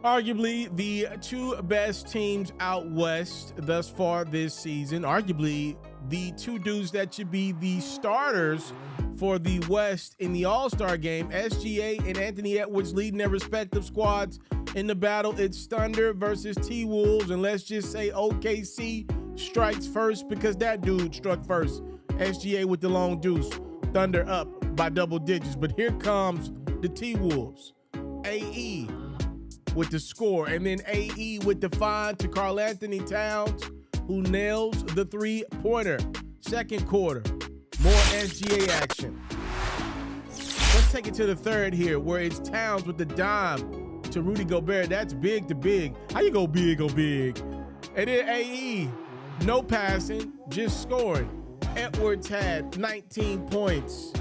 Arguably the two best teams out west thus far this season. Arguably the two dudes that should be the starters for the West in the All-Star game. SGA and Anthony Edwards leading their respective squads in the battle. It's Thunder versus T-Wolves, and let's just say OKC strikes first because that dude struck first. SGA with the long deuce. Thunder up by double digits, but here comes the T-Wolves. AE with the score, and then AE with the find to Karl Anthony Towns, who nails the three-pointer. Second quarter, more SGA action. Let's take it to the third here, where it's Towns with the dime to Rudy Gobert. That's big to big. How you go big, go big? And then AE, no passing, just scoring. Edwards had 19 points.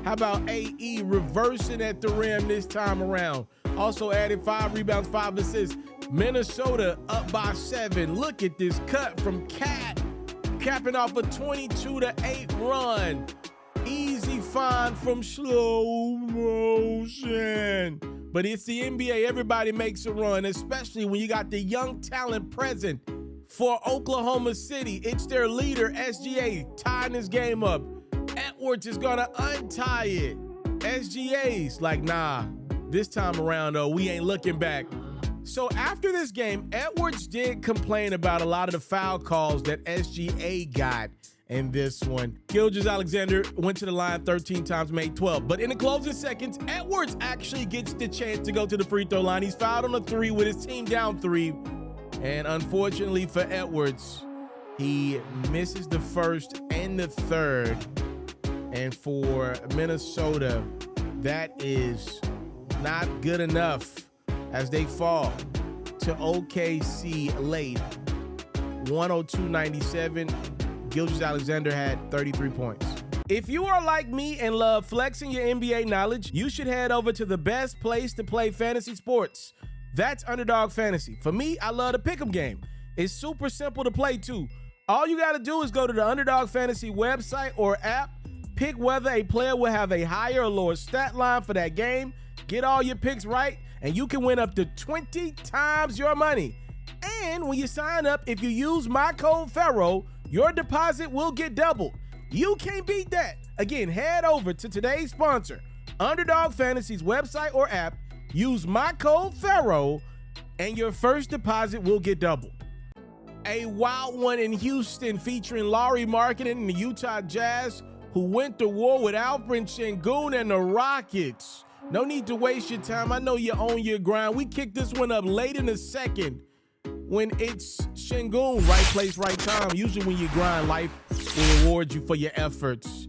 How about AE reversing at the rim this time around? Also added 5 rebounds, 5 assists. Minnesota up by 7. Look at this cut from Cat, capping off a 22-8 run. Easy find from slow motion. But it's the NBA. Everybody makes a run, especially when you got the young talent present for Oklahoma City. It's their leader, SGA, tying his game up. Edwards is gonna untie it. SGA's like, nah, this time around, though, we ain't looking back. So after this game, Edwards did complain about a lot of the foul calls that SGA got in this one. Gilgeous-Alexander went to the line 13 times, made 12. But in the closing seconds, Edwards actually gets the chance to go to the free throw line. He's fouled on a 3 with his team down 3. And unfortunately for Edwards, he misses the first and the third. And for Minnesota, that is not good enough as they fall to OKC late. 102-97. Gilgeous-Alexander had 33 points. If you are like me and love flexing your NBA knowledge, you should head over to the best place to play fantasy sports. That's Underdog Fantasy. For me, I love the pick'em game. It's super simple to play too. All you got to do is go to the Underdog Fantasy website or app, pick whether a player will have a higher or lower stat line for that game, get all your picks right, and you can win up to 20 times your money. And when you sign up, if you use my code FERRO, your deposit will get doubled. You can't beat that. Again, head over to today's sponsor, Underdog Fantasy's website or app, use my code FERRO, and your first deposit will get doubled. A wild one in Houston featuring Lauri Markkanen and the Utah Jazz, who went to war with Alperen Sengun and the Rockets. No need to waste your time. I know you're on your grind. We kicked this one up late in the second when it's Sengun, right place, right time. Usually when you grind, life will reward you for your efforts.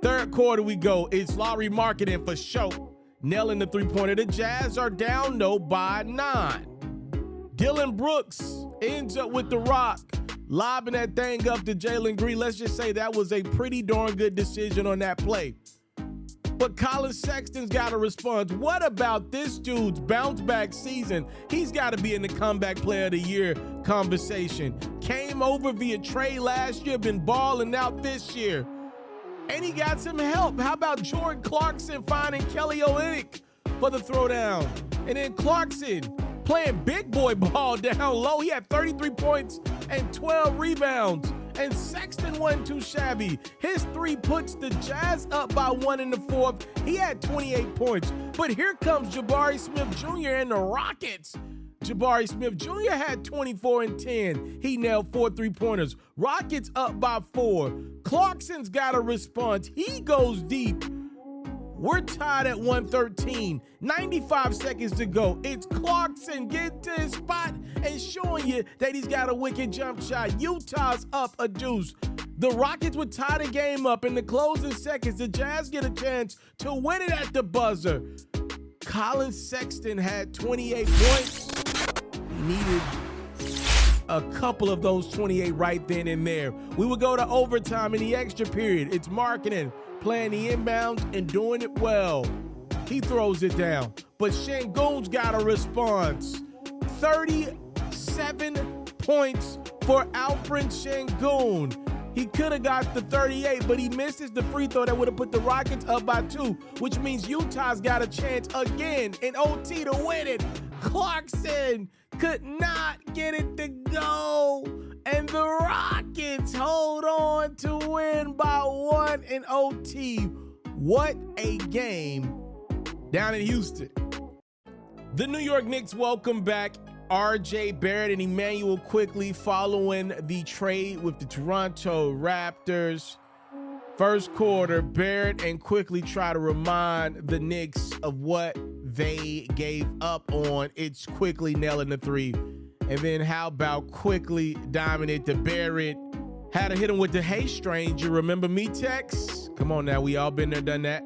Third quarter we go. It's Lauri Markkanen for show, nailing the three-pointer. The Jazz are down, though, by 9. Dylan Brooks ends up with the rock, lobbing that thing up to Jalen Green. Let's just say that was a pretty darn good decision on that play. But Colin Sexton's got to respond. What about this dude's bounce-back season? He's got to be in the Comeback Player of the Year conversation. Came over via trade last year, been balling out this year. And he got some help. How about Jordan Clarkson finding Kelly Olynyk for the throwdown? And then Clarkson playing big boy ball down low. He had 33 points and 12 rebounds. And Sexton wasn't too shabby. His 3 puts the Jazz up by 1 in the fourth. He had 28 points. But here comes Jabari Smith Jr. and the Rockets. Jabari Smith Jr. had 24 and 10. He nailed 4 3-pointers. Rockets up by 4. Clarkson's got a response. He goes deep. We're tied at 113. 95 seconds to go. It's Clarkson getting to his spot and showing you that he's got a wicked jump shot. Utah's up a deuce. The Rockets would tie the game up in the closing seconds. The Jazz get a chance to win it at the buzzer. Colin Sexton had 28 points. He needed a couple of those 28 right then and there. We would go to overtime in the extra period. It's Markkanen playing the inbounds and doing it well. He throws it down, but Sengun's got a response. 37 points for Alperen Sengun. He could have got the 38, but he misses the free throw that would have put the Rockets up by 2, which means Utah's got a chance again in OT to win it. Clarkson could not get it to go. And the Rockets hold on to win by 1 in OT. What a game down in Houston. The New York Knicks welcome back R.J. Barrett and Emmanuel Quickley following the trade with the Toronto Raptors. First quarter, Barrett and Quickley try to remind the Knicks of what they gave up on. It's Quickley nailing the three. And then how about Quickley diming it to Barrett? Had to hit him with the "Hey stranger, remember me" text? Come on now, we all been there, done that.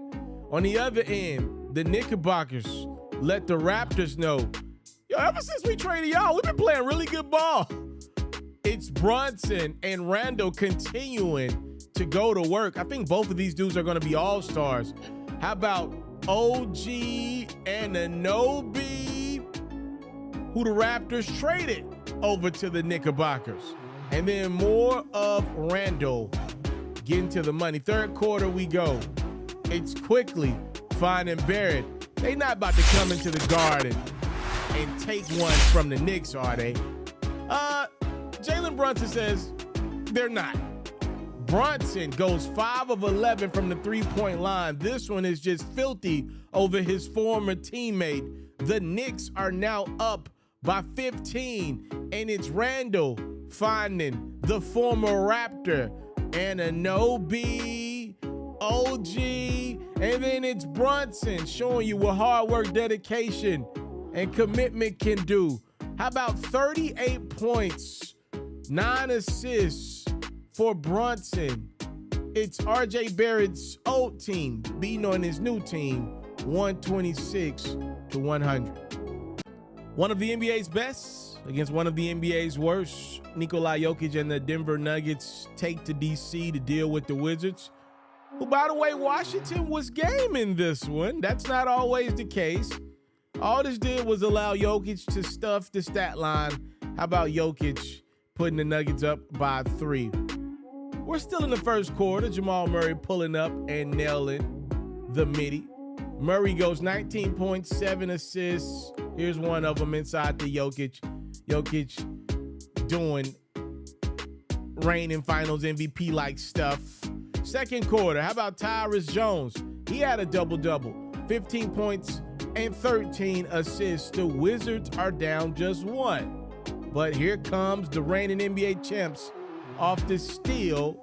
On the other end, the Knickerbockers let the Raptors know, yo, ever since we traded y'all, we've been playing really good ball. It's Brunson and Randall continuing to go to work. I think both of these dudes are going to be all-stars. How about OG and Anunoby, who the Raptors traded over to the Knickerbockers? And then more of Randall getting to the money. Third quarter we go. It's Quickley finding Barrett. They not about to come into the Garden and take one from the Knicks, are they? Jalen Brunson says they're not. Brunson goes 5 of 11 from the three-point line. This one is just filthy over his former teammate. The Knicks are now up by 15, and it's Randall finding the former Raptor and Anunoby, OG, and then it's Brunson showing you what hard work, dedication, and commitment can do. How about 38 points, 9 assists for Brunson? It's R.J. Barrett's old team beating on his new team 126-100. One of the NBA's best against one of the NBA's worst. Nikola Jokic and the Denver Nuggets take to D.C. to deal with the Wizards, who, by the way, Washington was game in this one. That's not always the case. All this did was allow Jokic to stuff the stat line. How about Jokic putting the Nuggets up by 3? We're still in the first quarter. Jamal Murray pulling up and nailing the midi. Murray goes 19 points, 7 assists. Here's one of them inside the Jokic. Jokic doing reigning finals MVP-like stuff. Second quarter, how about Tyrus Jones? He had a double-double, 15 points and 13 assists. The Wizards are down just 1. But here comes the reigning NBA champs off the steal.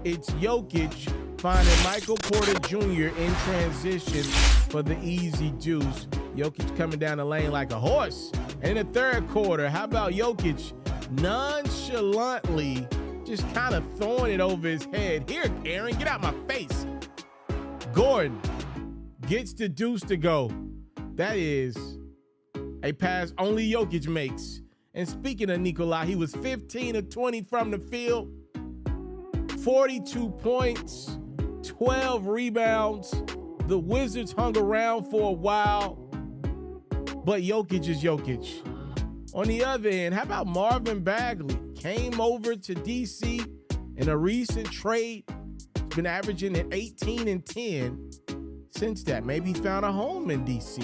It's Jokic finding Michael Porter Jr. in transition for the easy juice. Jokic coming down the lane like a horse. And in the third quarter, how about Jokic nonchalantly just kind of throwing it over his head? Here, Aaron, get out my face. Gordon gets the deuce to go. That is a pass only Jokic makes. And speaking of Nikola, he was 15 of 20 from the field, 42 points, 12 rebounds. The Wizards hung around for a while, but Jokic is Jokic. On the other end, how about Marvin Bagley? Came over to D.C. in a recent trade. He's been averaging at 18 and 10 since that. Maybe he's found a home in D.C.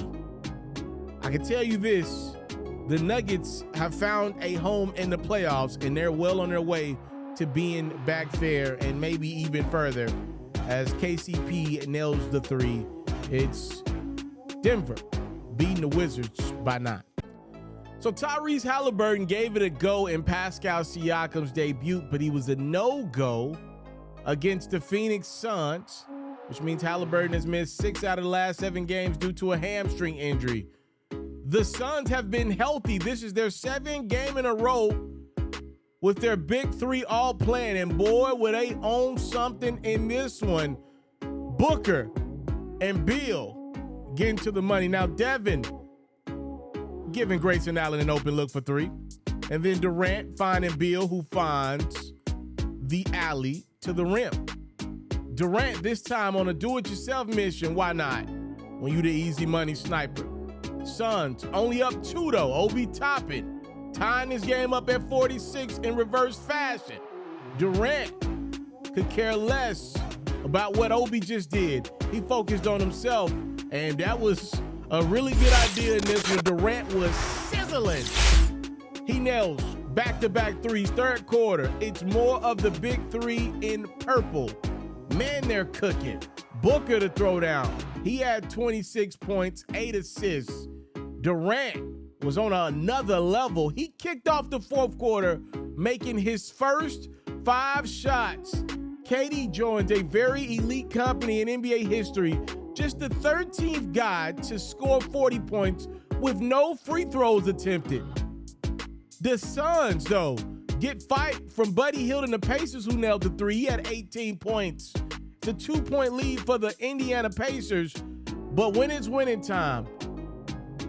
I can tell you this, the Nuggets have found a home in the playoffs, and they're well on their way to being back there and maybe even further as KCP nails the 3. It's Denver beating the Wizards by 9. So Tyrese Halliburton gave it a go in Pascal Siakam's debut, but he was a no-go against the Phoenix Suns, which means Halliburton has missed 6 out of the last 7 games due to a hamstring injury. The Suns have been healthy. This is their 7th game in a row with their big 3 all playing, and boy, would they own something in this one. Booker and Beal getting to the money. Now Devin giving Grayson Allen an open look for 3. And then Durant finding Beal, who finds the alley to the rim. Durant this time on a do-it-yourself mission. Why not? When you the easy money sniper. Suns only up 2 though. Obi Toppin tying his game up at 46 in reverse fashion. Durant could care less about what Obi just did. He focused on himself, and that was a really good idea in this one. Durant was silly Netherlands. He nails back-to-back threes, third quarter. It's more of the big three in purple. Man, they're cooking. Booker to throw down. He had 26 points, 8 assists. Durant was on another level. He kicked off the fourth quarter, making his first 5 shots. KD joins a very elite company in NBA history, just the 13th guy to score 40 points with no free throws attempted. The Suns, though, get fight from Buddy Hield and the Pacers, who nailed the three. He had 18 points. It's a 2-point lead for the Indiana Pacers, but when it's winning time,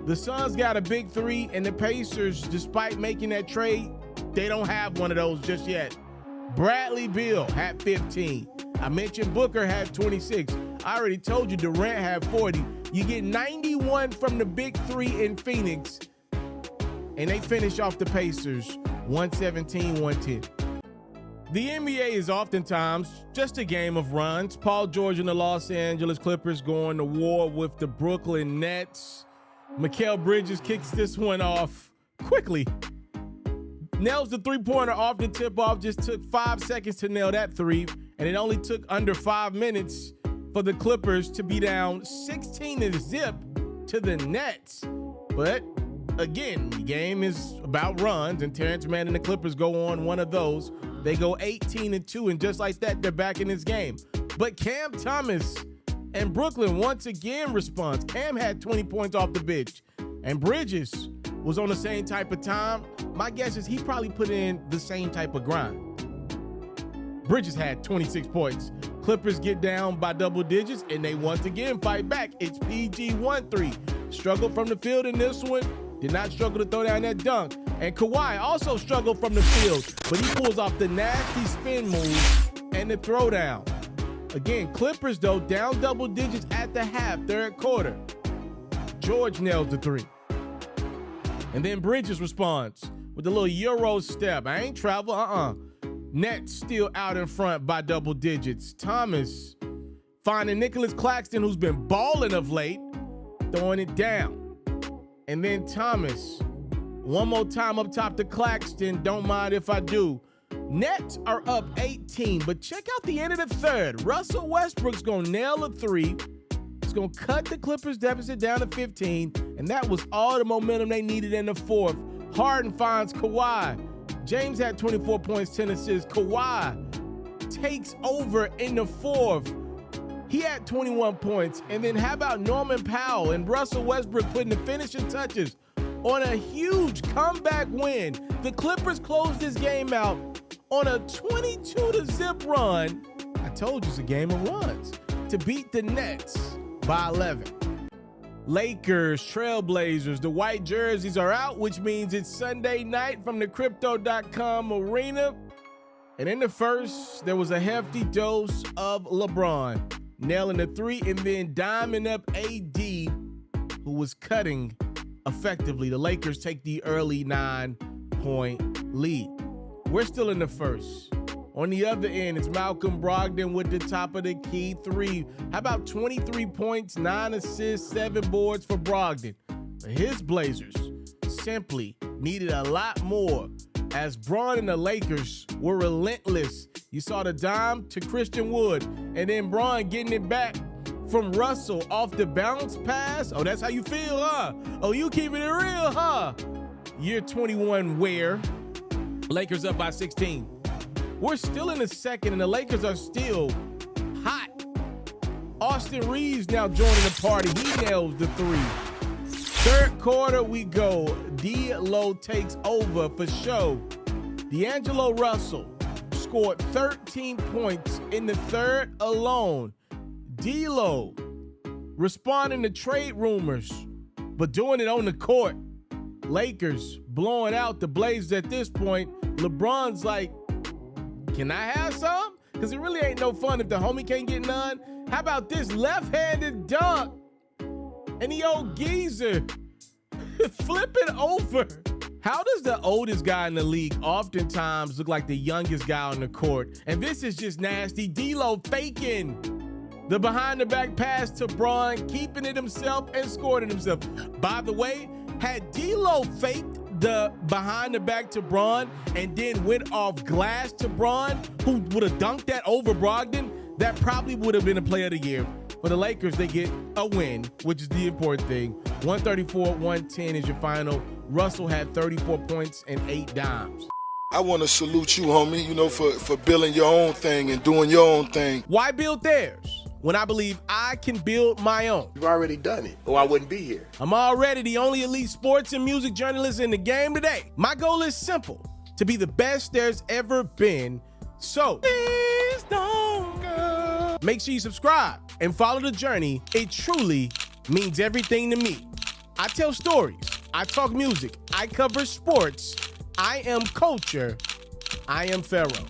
the Suns got a big three, and the Pacers, despite making that trade, they don't have one of those just yet. Bradley Beal had 15. I mentioned Booker had 26. I already told you Durant had 40. You get 91 from the big three in Phoenix, and they finish off the Pacers 117-110. The NBA is oftentimes just a game of runs. Paul George and the Los Angeles Clippers going to war with the Brooklyn Nets. Mikal Bridges kicks this one off quickly. Nails the three-pointer off the tip-off. Just took 5 seconds to nail that three, and it only took under 5 minutes for the Clippers to be down 16-0 to the Nets. But again, the game is about runs, and Terrence Mann and the Clippers go on one of those. They go 18-2, and just like that, they're back in this game. But Cam Thomas and Brooklyn once again responds. Cam had 20 points off the bench, and Bridges was on the same type of time. My guess is he probably put in the same type of grind. Bridges had 26 points. Clippers get down by double digits, and they once again fight back. It's PG 1-3. Struggled from the field in this one. Did not struggle to throw down that dunk. And Kawhi also struggled from the field, but he pulls off the nasty spin move and the throwdown. Again, Clippers, though, down double digits at the half, third quarter. George nails the three. And then Bridges responds with a little Euro step. I ain't travel, Nets still out in front by double digits. Thomas finding Nicholas Claxton, who's been balling of late, throwing it down. And then Thomas, one more time up top to Claxton. Don't mind if I do. Nets are up 18, but check out the end of the third. Russell Westbrook's going to nail a three. It's going to cut the Clippers deficit down to 15, and that was all the momentum they needed in the fourth. Harden finds Kawhi. James had 24 points, 10 assists. Kawhi takes over in the fourth. He had 21 points. And then how about Norman Powell and Russell Westbrook putting the finishing touches on a huge comeback win? The Clippers closed this game out on a 22-0 run. I told you it's a game of runs to beat the Nets by 11. Lakers, Trailblazers, the white jerseys are out, which means it's Sunday night from the Crypto.com arena. And in the first, there was a hefty dose of LeBron, nailing the three and then diming up AD, who was cutting effectively. The Lakers take the early 9-point lead. We're still in the first. On the other end, it's Malcolm Brogdon with the top of the key three. How about 23 points, 9 assists, 7 boards for Brogdon? But his Blazers simply needed a lot more, as Braun and the Lakers were relentless. You saw the dime to Christian Wood, and then Braun getting it back from Russell off the bounce pass. Oh, that's how you feel, huh? Oh, you keeping it real, huh? Year 21 where? Lakers up by 16. We're still in the second, and the Lakers are still hot. Austin Reeves now joining the party. He nails the three. Third quarter we go. D-Lo takes over for show. D'Angelo Russell scored 13 points in the third alone. D-Lo responding to trade rumors, but doing it on the court. Lakers blowing out the Blazers at this point. LeBron's like, can I have some? Because it really ain't no fun if the homie can't get none. How about this left-handed dunk? And the old geezer flipping over. How does the oldest guy in the league oftentimes look like the youngest guy on the court? And this is just nasty. D-Lo faking the behind-the-back pass to Braun, keeping it himself and scoring it himself. By the way, Had D-Lo faked the behind the back to Bron and then went off glass to Bron, who would have dunked that over Brogdon, that probably would have been a player of the year. For the Lakers, they get a win, which is the important thing. 134-110 is your final. Russell had 34 points and 8 dimes. I want to salute you, homie, for building your own thing and doing your own thing. Why build theirs when I believe I can build my own? You've already done it, or I wouldn't be here. I'm already the only elite sports and music journalist in the game today. My goal is simple, to be the best there's ever been. So, please don't go. Make sure you subscribe and follow the journey. It truly means everything to me. I tell stories. I talk music. I cover sports. I am culture. I am FERRO.